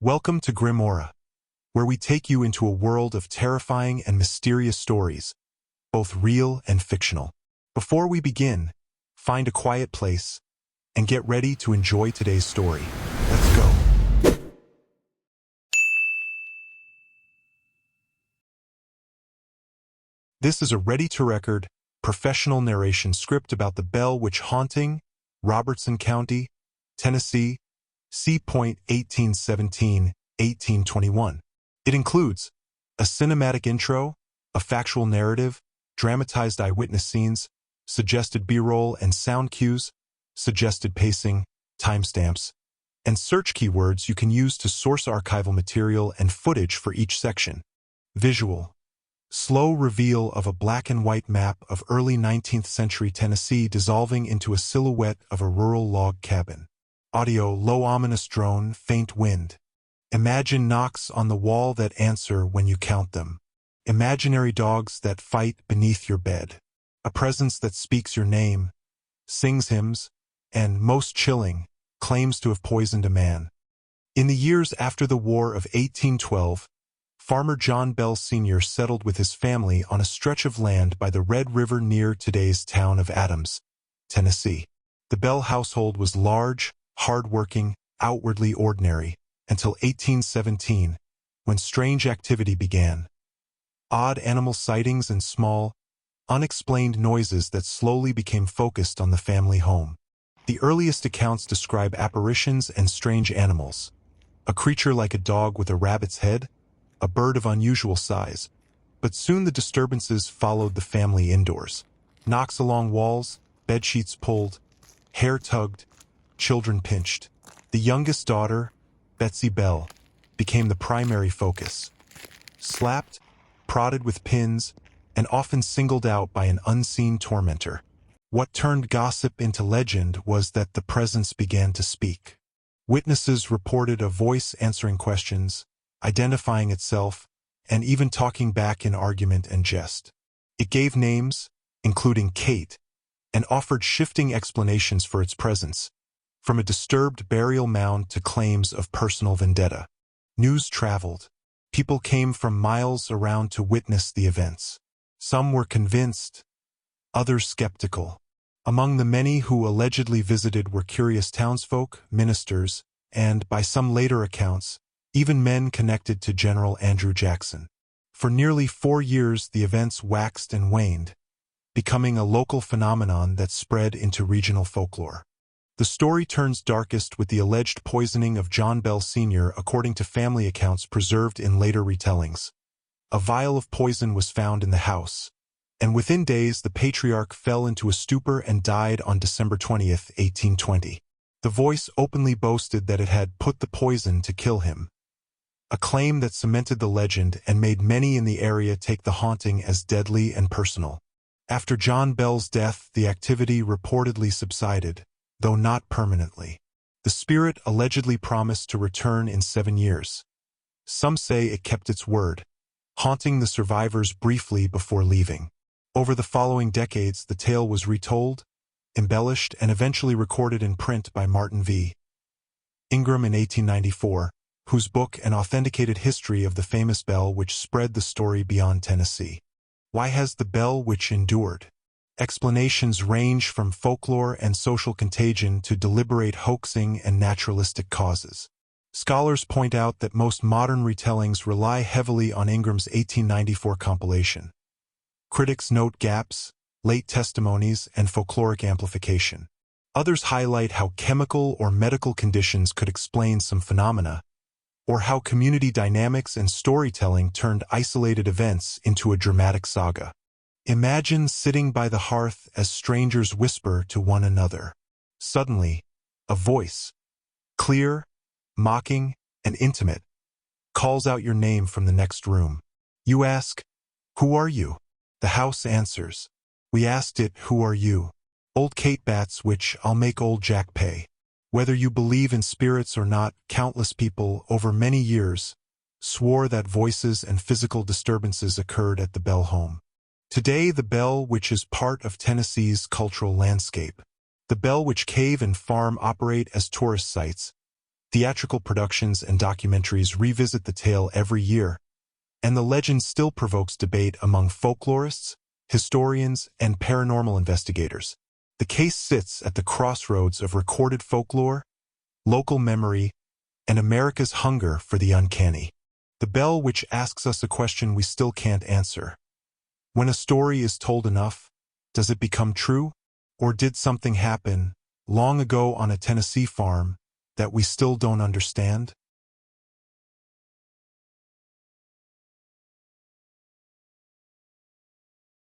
Welcome to Grimora, where we take you into a world of terrifying and mysterious stories, both real and fictional. Before we begin, find a quiet place and get ready to enjoy today's story. Let's go. This is a ready-to-record, professional narration script about the Bell Witch haunting, Robertson County, Tennessee, C.Point 1817-1821. It includes a cinematic intro, a factual narrative, dramatized eyewitness scenes, suggested B-roll and sound cues, suggested pacing, timestamps, and search keywords you can use to source archival material and footage for each section. Visual. Slow reveal of a black and white map of early 19th century Tennessee dissolving into a silhouette of a rural log cabin. Audio, low ominous drone, faint wind. Imagine knocks on the wall that answer when you count them. Imaginary dogs that fight beneath your bed. A presence that speaks your name, sings hymns, and, most chilling, claims to have poisoned a man. In the years after the War of 1812, Farmer John Bell Sr. settled with his family on a stretch of land by the Red River near today's town of Adams, Tennessee. The Bell household was large, hard-working, outwardly ordinary, until 1817, when strange activity began. Odd animal sightings and small, unexplained noises that slowly became focused on the family home. The earliest accounts describe apparitions and strange animals. A creature like a dog with a rabbit's head, a bird of unusual size. But soon the disturbances followed the family indoors. Knocks along walls, bedsheets pulled, hair tugged, children pinched. The youngest daughter, Betsy Bell, became the primary focus. Slapped, prodded with pins, and often singled out by an unseen tormentor. What turned gossip into legend was that the presence began to speak. Witnesses reported a voice answering questions, identifying itself, and even talking back in argument and jest. It gave names, including Kate, and offered shifting explanations for its presence, from a disturbed burial mound to claims of personal vendetta. News traveled. People came from miles around to witness the events. Some were convinced, others skeptical. Among the many who allegedly visited were curious townsfolk, ministers, and, by some later accounts, even men connected to General Andrew Jackson. For nearly 4 years the events waxed and waned, becoming a local phenomenon that spread into regional folklore. The story turns darkest with the alleged poisoning of John Bell Sr. according to family accounts preserved in later retellings. A vial of poison was found in the house, and within days the patriarch fell into a stupor and died on December 20, 1820. The voice openly boasted that it had put the poison to kill him, a claim that cemented the legend and made many in the area take the haunting as deadly and personal. After John Bell's death, the activity reportedly subsided, though not permanently. The spirit allegedly promised to return in 7 years. Some say it kept its word, haunting the survivors briefly before leaving. Over the following decades, the tale was retold, embellished, and eventually recorded in print by Martin V. Ingram in 1894, whose book An Authenticated History of the Famous Bell Witch spread the story beyond Tennessee. Why has the Bell Witch endured? Explanations range from folklore and social contagion to deliberate hoaxing and naturalistic causes. Scholars point out that most modern retellings rely heavily on Ingram's 1894 compilation. Critics note gaps, late testimonies, and folkloric amplification. Others highlight how chemical or medical conditions could explain some phenomena, or how community dynamics and storytelling turned isolated events into a dramatic saga. Imagine sitting by the hearth as strangers whisper to one another. Suddenly, a voice, clear, mocking, and intimate, calls out your name from the next room. You ask, "Who are you?" The house answers, "We asked it, who are you?" Old Kate bats which I'll make old Jack pay. Whether you believe in spirits or not, countless people, over many years, swore that voices and physical disturbances occurred at the Bell home. Today, the Bell Witch is part of Tennessee's cultural landscape. The Bell Witch Cave and Farm operate as tourist sites, Theatrical productions and documentaries revisit the tale every year, and the legend still provokes debate among folklorists, historians, and paranormal investigators. The case sits at the crossroads of recorded folklore, local memory, and America's hunger for the uncanny. The bell which asks us a question we still can't answer. When a story is told enough, does it become true? Or did something happen long ago on a Tennessee farm that we still don't understand?